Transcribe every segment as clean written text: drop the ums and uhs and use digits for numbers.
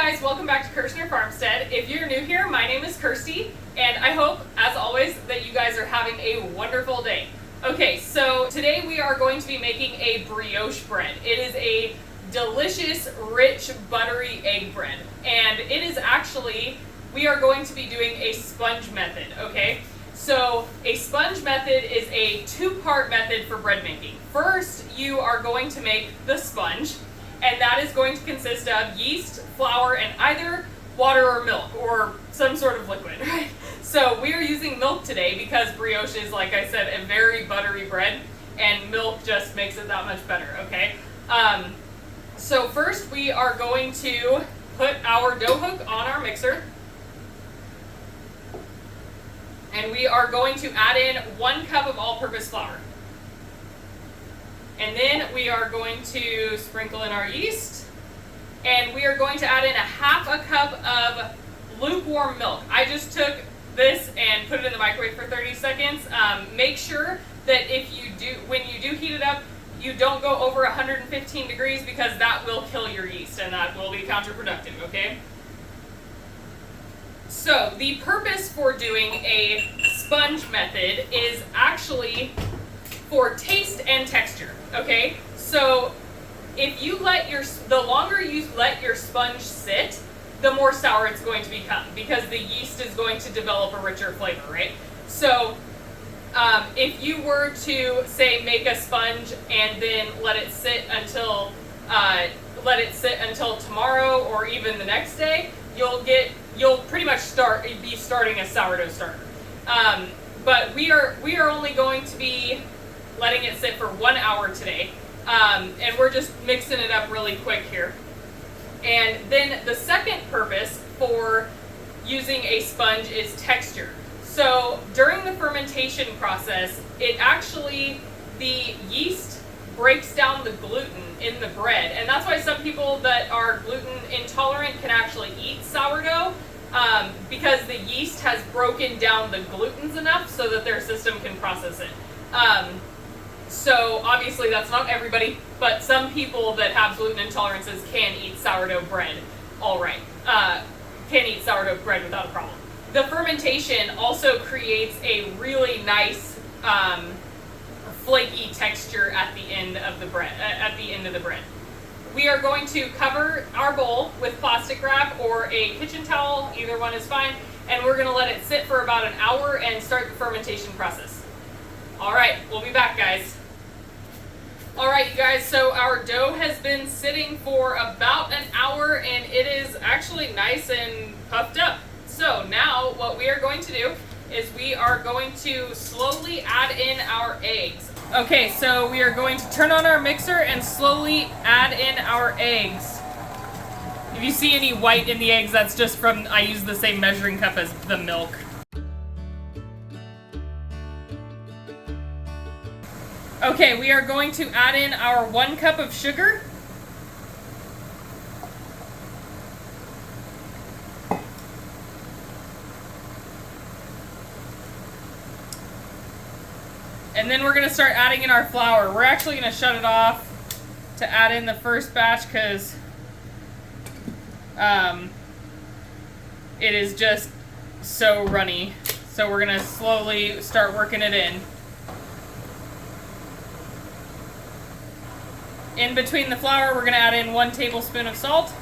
guys, welcome back to Kirshner Farmstead. If you're new here, my name is Kirsty, and I hope, as always, that you guys are having a wonderful day. Okay, so today we are going to be making a brioche bread. It is a delicious, rich, buttery egg bread, and it is actually, we are going to be doing a sponge method, okay? So a sponge method is a two-part method for bread making. First, you are going to make the sponge, and that is going to consist of yeast, flour, and either water or milk, or some sort of liquid, right? So we are using milk today because brioche is, like I said, a very buttery bread, and milk just makes it that much better, okay? So first we are going to put our dough hook on our mixer, and we are going to add in 1 cup of all-purpose flour. And then we are going to sprinkle in our yeast, and we are going to add in 1/2 cup of lukewarm milk. I just took this and put it in the microwave for 30 seconds. Make sure that when you do heat it up, you don't go over 115 degrees because that will kill your yeast and that will be counterproductive, okay? So the purpose for doing a sponge method is actually for taste and texture, okay? So if you the longer you let your sponge sit, the more sour it's going to become because the yeast is going to develop a richer flavor, right? So if you were to say make a sponge and then let it sit until tomorrow or even the next day, you'll pretty much be starting a sourdough starter. But we are only going to be letting it sit for 1 hour today, and we're just mixing it up really quick here. And then the second purpose for using a sponge is texture. So during the fermentation process, the yeast breaks down the gluten in the bread, and that's why some people that are gluten intolerant can actually eat sourdough, because the yeast has broken down the glutens enough so that their system can process it. So obviously that's not everybody, but some people that have gluten intolerances can eat sourdough bread all right. Can eat sourdough bread without a problem. The fermentation also creates a really nice flaky texture at the end of the bread. We are going to cover our bowl with plastic wrap or a kitchen towel, either one is fine, and we're going to let it sit for about an hour and start the fermentation process. All right, we'll be back, guys. All right, you guys, so our dough has been sitting for about an hour, and it is actually nice and puffed up. So now what we are going to do is we are going to slowly add in our eggs. Okay, so we are going to turn on our mixer and slowly add in our eggs. If you see any white in the eggs, that's just from, I use the same measuring cup as the milk. Okay, we are going to add in our 1 cup of sugar. And then we're going to start adding in our flour. We're actually going to shut it off to add in the first batch because it is just so runny. So we're going to slowly start working it in. In between the flour, we're going to add in 1 tablespoon of salt.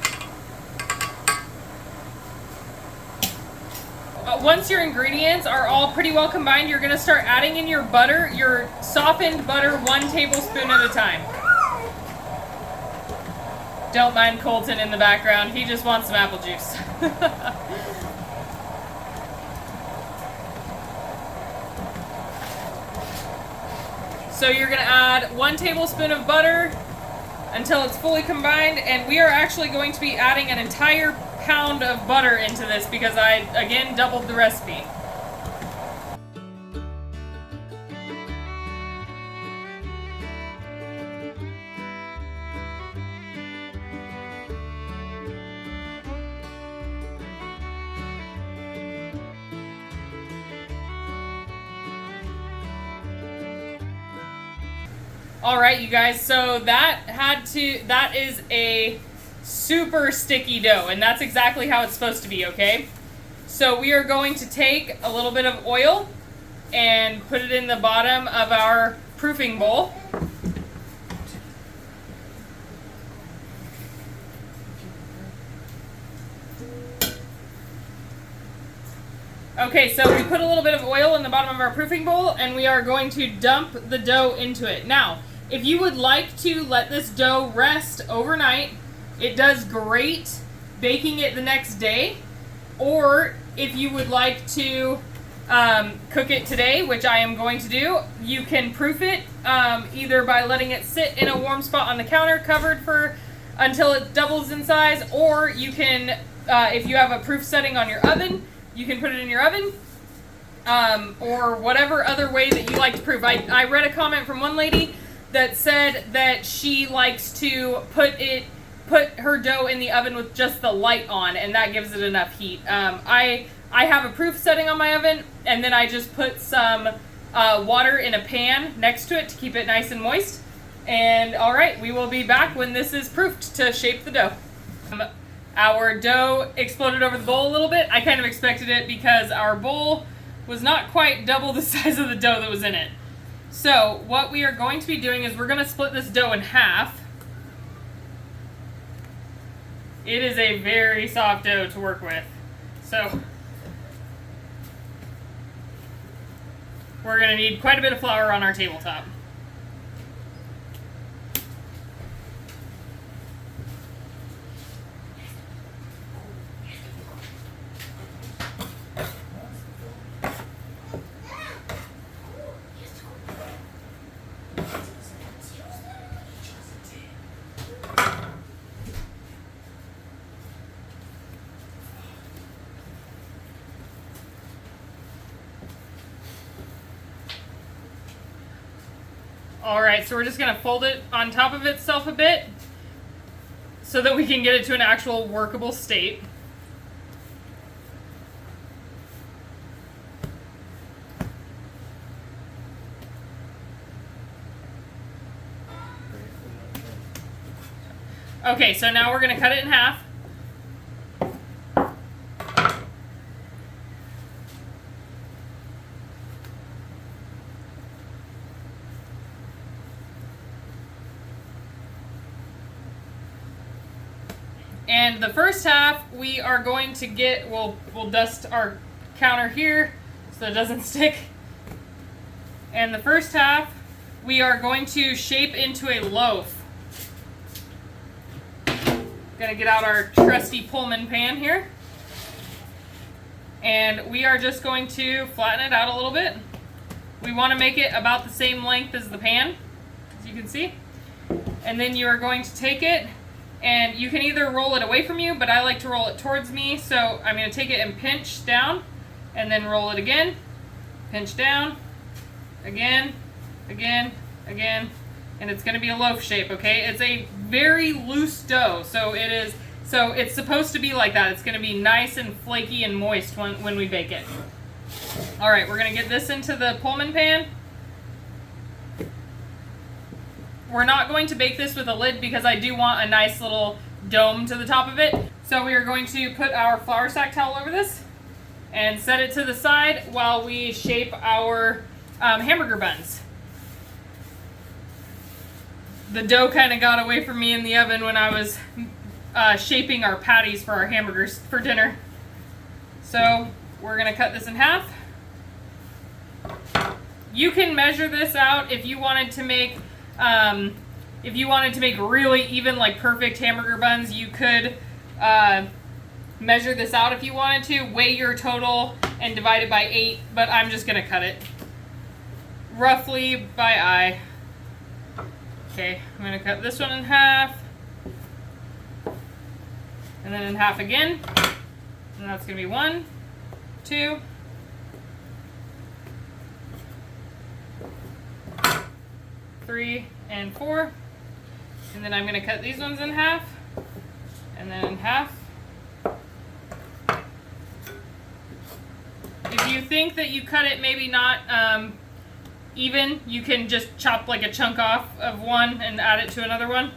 Once your ingredients are all pretty well combined, you're going to start adding in your butter, your softened butter, 1 tablespoon at a time. Don't mind Colton in the background. He just wants some apple juice. So you're going to add 1 tablespoon of butter until it's fully combined, and we are actually going to be adding an entire pound of butter into this because I, again, doubled the recipe. All right, you guys, so that is a super sticky dough, and that's exactly how it's supposed to be, okay? So we are going to take a little bit of oil and put it in the bottom of our proofing bowl. Okay, so we put a little bit of oil in the bottom of our proofing bowl, and we are going to dump the dough into it. Now, if you would like to let this dough rest overnight, it does great baking it the next day. Or if you would like to cook it today, which I am going to do, you can proof it either by letting it sit in a warm spot on the counter covered for until it doubles in size, or you can, if you have a proof setting on your oven, you can put it in your oven, or whatever other way that you like to proof. I read a comment from one lady that said that she likes to put her dough in the oven with just the light on, and that gives it enough heat. I have a proof setting on my oven, and then I just put some water in a pan next to it to keep it nice and moist. And all right, we will be back when this is proofed to shape the dough. Our dough exploded over the bowl a little bit. I kind of expected it because our bowl was not quite double the size of the dough that was in it. So what we are going to be doing is we're going to split this dough in half. It is a very soft dough to work with. So we're going to need quite a bit of flour on our tabletop. Alright, so we're just going to fold it on top of itself a bit so that we can get it to an actual workable state. Okay, so now we're going to cut it in half. And the first half we are going to get, we'll dust our counter here so it doesn't stick. And the first half we are going to shape into a loaf. Gonna get out our trusty Pullman pan here. And we are just going to flatten it out a little bit. We want to make it about the same length as the pan, as you can see. And then you are going to take it, and you can either roll it away from you, but I like to roll it towards me, so I'm going to take it and pinch down, and then roll it again, pinch down, again, again, again, and it's going to be a loaf shape, okay? It's a very loose dough, so it's supposed to be like that. It's going to be nice and flaky and moist when we bake it. All right, we're going to get this into the Pullman pan. We're not going to bake this with a lid because I do want a nice little dome to the top of it. So we are going to put our flour sack towel over this and set it to the side while we shape our hamburger buns. The dough kind of got away from me in the oven when I was shaping our patties for our hamburgers for dinner. So we're going to cut this in half. You can measure this out if you wanted to make really even, like, perfect hamburger buns. You could measure this out if you wanted to, weigh your total and divide it by 8, but I'm just going to cut it roughly by eye. Okay, I'm going to cut this one in half, and then in half again, and that's going to be 1, 2, 3, and 4, and then I'm going to cut these ones in half, and then in half. If you think that you cut it maybe not even, you can just chop like a chunk off of one and add it to another one.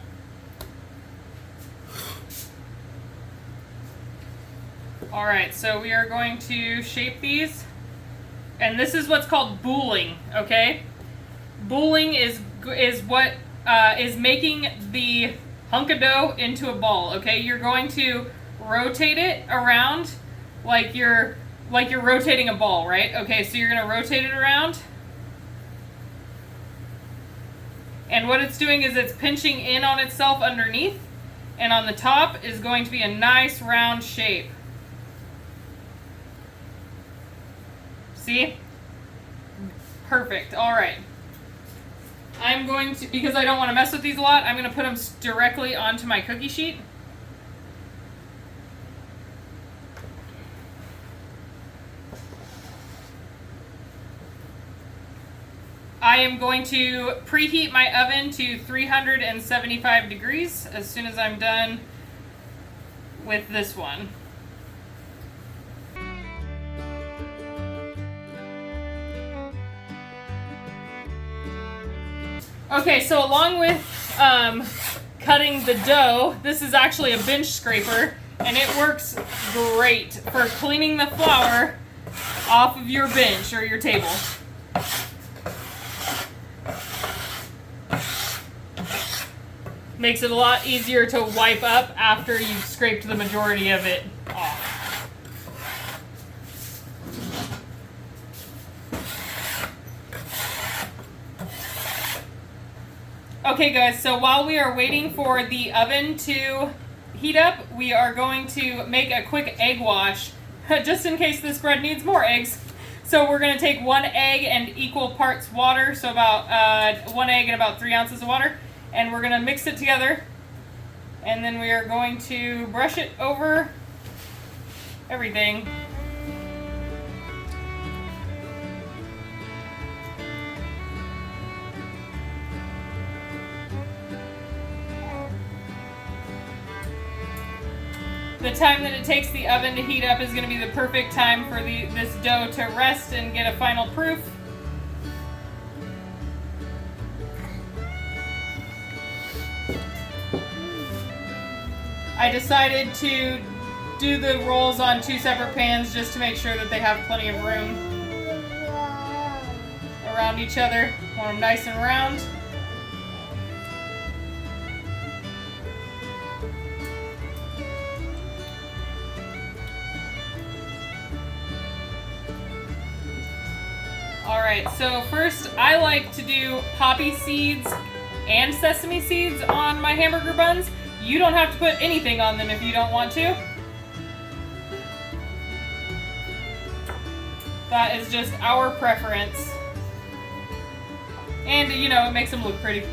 All right, so we are going to shape these. And this is what's called bouling, okay? Bouling is what is making the hunk of dough into a ball, okay? You're going to rotate it around like you're rotating a ball, right? Okay, so you're gonna rotate it around. And what it's doing is it's pinching in on itself underneath, and on the top is going to be a nice round shape. See? Perfect. All right. I'm going to, because I don't want to mess with these a lot, I'm going to put them directly onto my cookie sheet. I am going to preheat my oven to 375 degrees as soon as I'm done with this one. Okay, so along with cutting the dough, this is actually a bench scraper, and it works great for cleaning the flour off of your bench or your table. Makes it a lot easier to wipe up after you've scraped the majority of it off. Okay guys, so while we are waiting for the oven to heat up, we are going to make a quick egg wash, just in case this bread needs more eggs. So we're going to take 1 egg and equal parts water, so about 1 egg and about 3 ounces of water. And we're going to mix it together, and then we are going to brush it over everything. The time that it takes the oven to heat up is going to be the perfect time for this dough to rest and get a final proof. I decided to do the rolls on 2 separate pans just to make sure that they have plenty of room around each other. Want them nice and round. Alright, so first I like to do poppy seeds and sesame seeds on my hamburger buns. You don't have to put anything on them if you don't want to. That is just our preference. And, you know, it makes them look pretty.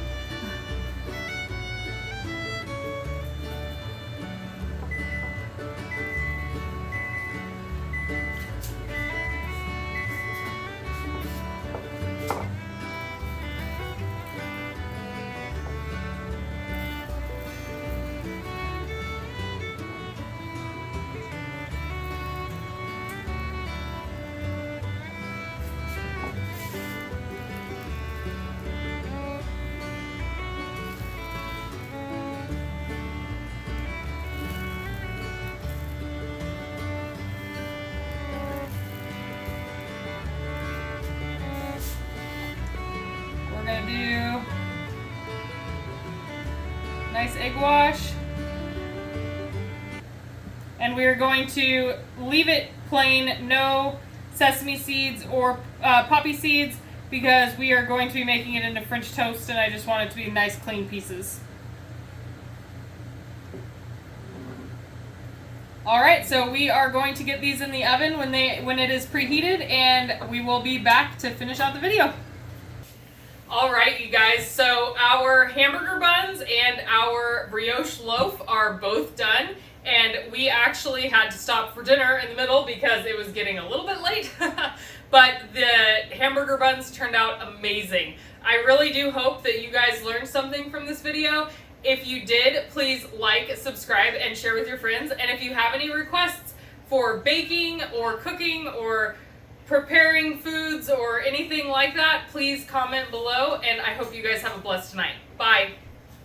We're going to do nice egg wash. And we are going to leave it plain, no sesame seeds or poppy seeds, because we are going to be making it into French toast, and I just want it to be nice, clean pieces. Alright, so we are going to get these in the oven when it is preheated, and we will be back to finish out the video. Alright, you guys, so our hamburger buns and our brioche loaf are both done, and we actually had to stop for dinner in the middle because it was getting a little bit late, but the hamburger buns turned out amazing. I really do hope that you guys learned something from this video. If you did, please like, subscribe, and share with your friends, and if you have any requests for baking or cooking or preparing foods or anything like that, please comment below, and I hope you guys have a blessed night. Bye.